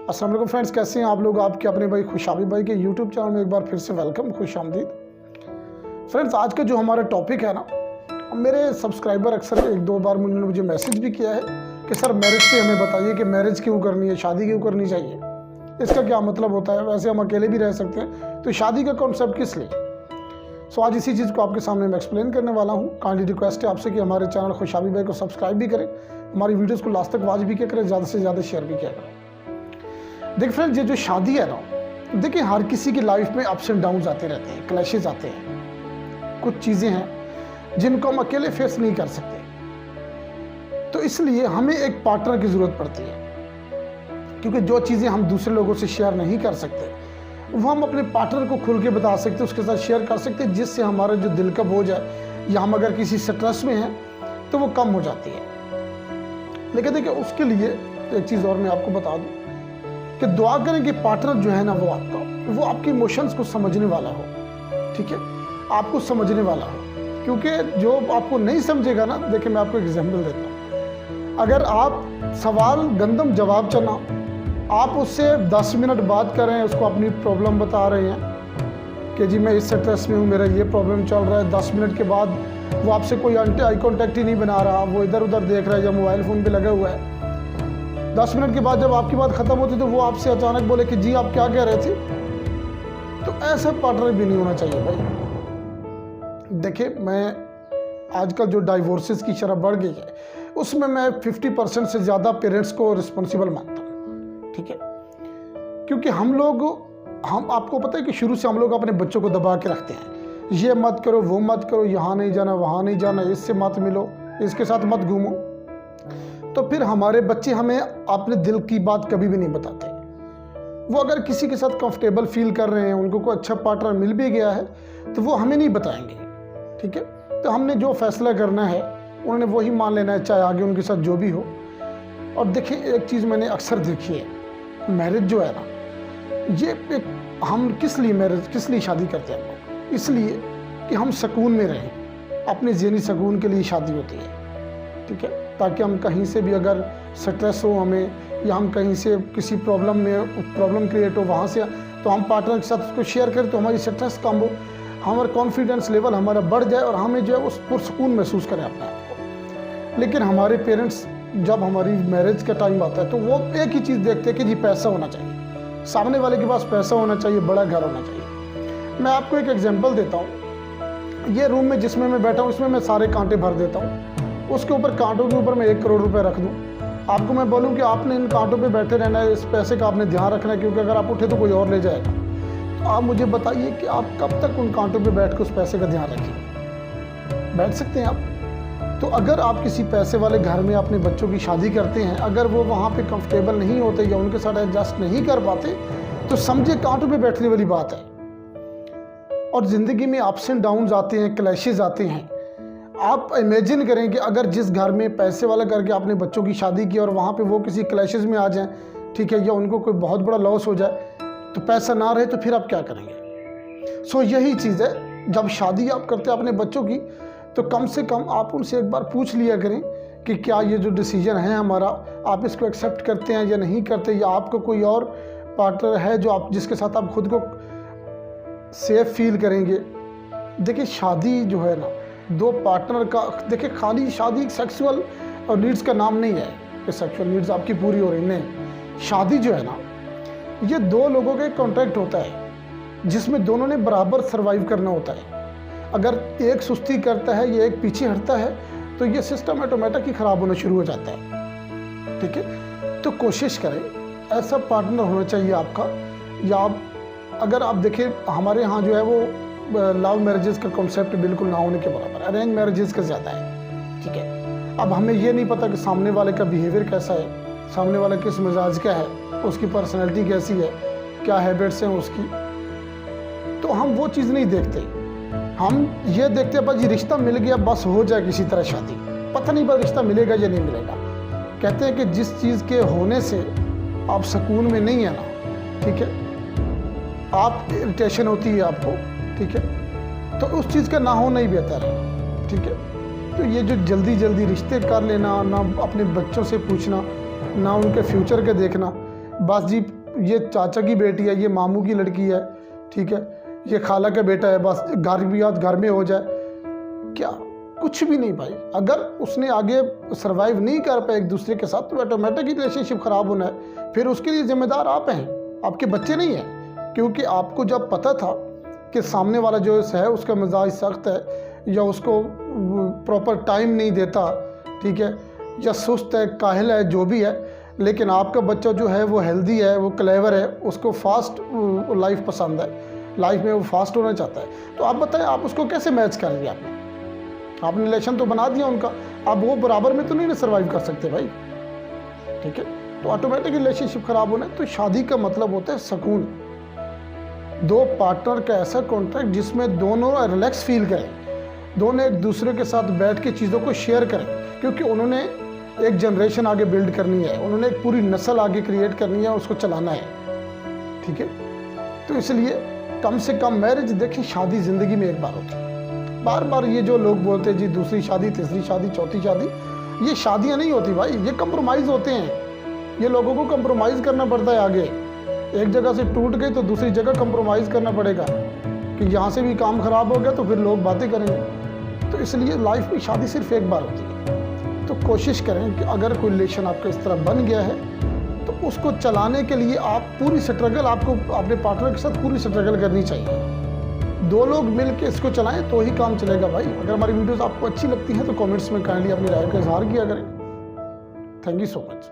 अस्सलाम वालेकुम फ्रेंड्स, कैसे हैं आप लोग। आपके अपने भाई खुशाबी भाई के यूट्यूब चैनल में एक बार फिर से वेलकम, खुश आमदीद। फ्रेंड्स, आज का जो हमारा टॉपिक है ना, मेरे सब्सक्राइबर अक्सर एक दो बार मुझे मैसेज भी किया है कि सर मैरिज पे हमें बताइए कि मैरिज क्यों करनी है, शादी क्यों करनी चाहिए, इसका क्या मतलब होता है। वैसे हम अकेले भी रह सकते हैं, तो शादी का कॉन्सेप्ट किस लिए। सो आज इसी चीज़ को आपके सामने मैं एक्सप्लेन करने वाला हूँ। काइंडली रिक्वेस्ट है आपसे कि हमारे चैनल खुशाबी भाई को सब्सक्राइब भी करें, हमारी वीडियोस को लास्ट तक वॉच भी किया करें, ज़्यादा से ज़्यादा शेयर भी किया करें। देखिए फ्रेंड्स, ये जो शादी है ना, देखिए हर किसी की लाइफ में अप्स एंड डाउन्स आते रहते हैं, क्लैशेज आते हैं। कुछ चीज़ें हैं जिनको हम अकेले फेस नहीं कर सकते, तो इसलिए हमें एक पार्टनर की ज़रूरत पड़ती है। क्योंकि जो चीज़ें हम दूसरे लोगों से शेयर नहीं कर सकते, वो हम अपने पार्टनर को खुल के बता सकते, उसके साथ शेयर कर सकते, जिससे हमारा जो दिल का बोझ है या हम अगर किसी स्ट्रेस में हैं तो वो कम हो जाती है। लेकिन देखिए, उसके लिए एक चीज़ और मैं आपको बता दूं कि दुआ करें कि पार्टनर जो है ना, वो आपके इमोशंस को समझने वाला हो। ठीक है, आपको समझने वाला हो। क्योंकि जो आपको नहीं समझेगा ना, देखिए मैं आपको एग्जाम्पल देता हूँ। अगर आप सवाल गंदम जवाब चना, आप उससे 10 मिनट बात कर रहे हैं, उसको अपनी प्रॉब्लम बता रहे हैं कि जी मैं इस स्ट्रेस में हूँ, मेरा ये प्रॉब्लम चल रहा है। 10 मिनट के बाद वो आपसे कोई आई कॉन्टैक्ट ही नहीं बना रहा, वो इधर उधर देख रहा है या मोबाइल फ़ोन पे लगा हुआ है। 10 मिनट के बाद जब आपकी बात ख़त्म होती तो वो आपसे अचानक बोले कि जी आप क्या कह रहे थे। तो ऐसा पार्टनर भी नहीं होना चाहिए भाई। देखिए, मैं आजकल जो डाइवोर्सेस की शरह बढ़ गई है, उसमें मैं 50% से ज़्यादा पेरेंट्स को रिस्पॉन्सिबल मानता हूँ। ठीक है, क्योंकि हम आपको पता है कि शुरू से हम लोग अपने बच्चों को दबा के रखते हैं, ये मत करो, वो मत करो, यहाँ नहीं जाना, वहाँ नहीं जाना, इससे मत मिलो, इसके साथ मत घूमो। तो फिर हमारे बच्चे हमें अपने दिल की बात कभी भी नहीं बताते। वो अगर किसी के साथ कंफर्टेबल फील कर रहे हैं, उनको कोई अच्छा पार्टनर मिल भी गया है, तो वो हमें नहीं बताएंगे। ठीक है, तो हमने जो फैसला करना है उन्होंने वही मान लेना है, चाहे आगे उनके साथ जो भी हो। और देखिए, एक चीज़ मैंने अक्सर देखी है, मैरिज जो है ना, ये हम किस लिए शादी करते हैं। इसलिए कि हम सुकून में रहें, अपने ज़हनी सुकून के लिए शादी होती है। ठीक है, ताकि हम कहीं से भी अगर स्ट्रेस हो हमें, या हम कहीं से किसी प्रॉब्लम क्रिएट हो वहाँ से, तो हम पार्टनर के साथ उसको शेयर करें तो हमारी स्ट्रेस कम हो, हमारा कॉन्फिडेंस लेवल हमारा बढ़ जाए और हमें जो है उस पुरसुकून महसूस करें अपने आप को। लेकिन हमारे पेरेंट्स जब हमारी मैरिज का टाइम आता है तो वो एक ही चीज़ देखते हैं कि जी पैसा होना चाहिए, सामने वाले के पास पैसा होना चाहिए, बड़ा घर होना चाहिए। मैं आपको एक एग्जाम्पल देता हूँ। ये रूम में जिसमें मैं बैठा हूँ, इसमें मैं सारे कांटे भर देता हूँ, उसके ऊपर कांटों के ऊपर मैं 1 करोड़ रुपए रख दूं। आपको मैं बोलूं कि आपने इन कांटों पे बैठे रहना है, इस पैसे का आपने ध्यान रखना है, क्योंकि अगर आप उठे तो कोई और ले जाएगा। तो आप मुझे बताइए कि आप कब तक उन कांटों पे बैठ के उस पैसे का ध्यान रखेंगे। बैठ सकते हैं आप। तो अगर आप किसी पैसे वाले घर में अपने बच्चों की शादी करते हैं, अगर वो वहाँ पर कंफर्टेबल नहीं होते या उनके साथ एडजस्ट नहीं कर पाते, तो समझिए कांटों पर बैठने वाली बात है। और ज़िंदगी में अप्स एंड डाउन्स आते हैं, क्लैशेज आते हैं। आप इमेजिन करें कि अगर जिस घर में पैसे वाला करके आपने बच्चों की शादी की और वहाँ पे वो किसी क्लैशेज में आ जाएं, ठीक है, या उनको कोई बहुत बड़ा लॉस हो जाए, तो पैसा ना रहे तो फिर आप क्या करेंगे। सो यही चीज़ है, जब शादी आप करते हैं अपने बच्चों की, तो कम से कम आप उनसे एक बार पूछ लिया करें कि क्या ये जो डिसीजन है हमारा, आप इसको एक्सेप्ट करते हैं या नहीं करते, या आपका कोई और पार्टनर है जिसके साथ आप खुद को सेफ फील करेंगे। देखिए, शादी जो है ना, दो पार्टनर का, देखिए खाली शादी सेक्सुअल और नीड्स का नाम नहीं है कि सेक्सुअल नीड्स आपकी पूरी हो रही, नहीं। शादी जो है ना, ये 2 लोगों का एक कॉन्ट्रैक्ट होता है, जिसमें दोनों ने बराबर सर्वाइव करना होता है। अगर एक सुस्ती करता है या एक पीछे हटता है, तो ये सिस्टम ऑटोमेटिक ही ख़राब होना शुरू हो जाता है। ठीक है, तो कोशिश करें ऐसा पार्टनर होना चाहिए आपका। या अगर आप देखें, हमारे यहाँ जो है वो लव मैरिजेस का कॉन्सेप्ट बिल्कुल ना होने के बराबर, अरेंज मैरिजेस का ज़्यादा है। ठीक है, अब हमें ये नहीं पता कि सामने वाले का बिहेवियर कैसा है, सामने वाला किस मिजाज का है, उसकी पर्सनैलिटी कैसी है, क्या हैबिट्स हैं उसकी, तो हम वो चीज़ नहीं देखते। हम ये देखते हैं बस ये रिश्ता मिल गया, बस हो जाए किसी तरह शादी, पता नहीं बस रिश्ता मिलेगा या नहीं मिलेगा। कहते हैं कि जिस चीज़ के होने से आप सुकून में नहीं है ना, ठीक है, आप इरिटेशन होती है आपको, ठीक है, तो उस चीज़ का ना होना ही बेहतर है। ठीक है, तो ये जो जल्दी जल्दी रिश्ते कर लेना, ना अपने बच्चों से पूछना, ना उनके फ्यूचर के देखना, बस जी ये चाचा की बेटी है, ये मामू की लड़की है, ठीक है, ये खाला का बेटा है, बस घर भी याद घर में हो जाए, क्या कुछ भी नहीं भाई। अगर उसने आगे सरवाइव नहीं कर पाए एक दूसरे के साथ तो ऑटोमेटिक रिलेशनशिप ख़राब होना है। फिर उसके लिए जिम्मेदार आप हैं, आपके बच्चे नहीं हैं। क्योंकि आपको जब पता था कि सामने वाला जो है उसका मिजाज सख्त है या उसको प्रॉपर टाइम नहीं देता, ठीक है, या सुस्त है, काहिल है, जो भी है, लेकिन आपका बच्चा जो है वो हेल्दी है, वो क्लेवर है, उसको फास्ट लाइफ पसंद है, लाइफ में वो फास्ट होना चाहता है, तो आप बताएं आप उसको कैसे मैच करेंगे? आपने रिलेशन तो बना दिया उनका, अब वो बराबर में तो नहीं सर्वाइव कर सकते भाई, ठीक है। तो ऑटोमेटिक रिलेशनशिप खराब होना है। तो शादी का मतलब होता है सुकून, दो पार्टनर का ऐसा कॉन्ट्रैक्ट जिसमें दोनों रिलैक्स फील करें, दोनों एक दूसरे के साथ बैठ के चीज़ों को शेयर करें, क्योंकि उन्होंने एक जनरेशन आगे बिल्ड करनी है, उन्होंने एक पूरी नस्ल आगे क्रिएट करनी है, उसको चलाना है, ठीक है। तो इसलिए कम से कम मैरिज देखिए, शादी ज़िंदगी में एक बार होती है। बार बार ये जो लोग बोलते हैं जी दूसरी शादी, तीसरी शादी, चौथी शादी, ये शादियाँ नहीं होती भाई, ये कंप्रोमाइज़ होते हैं। ये लोगों को कंप्रोमाइज़ करना पड़ता है। आगे एक जगह से टूट गई तो दूसरी जगह कंप्रोमाइज़ करना पड़ेगा कि यहाँ से भी काम ख़राब हो गया तो फिर लोग बातें करेंगे। तो इसलिए लाइफ में शादी सिर्फ एक बार होती है। तो कोशिश करें कि अगर कोई रिलेशन आपका इस तरह बन गया है तो उसको चलाने के लिए आप पूरी स्ट्रगल, आपको अपने पार्टनर के साथ पूरी स्ट्रगल करनी चाहिए। दो लोग मिल के इसको चलाएं तो ही काम चलेगा भाई। अगर हमारी वीडियोस आपको अच्छी लगती हैं तो कमेंट्स में काइंडली अपनी राय का इजहार किया करें। Thank you so much.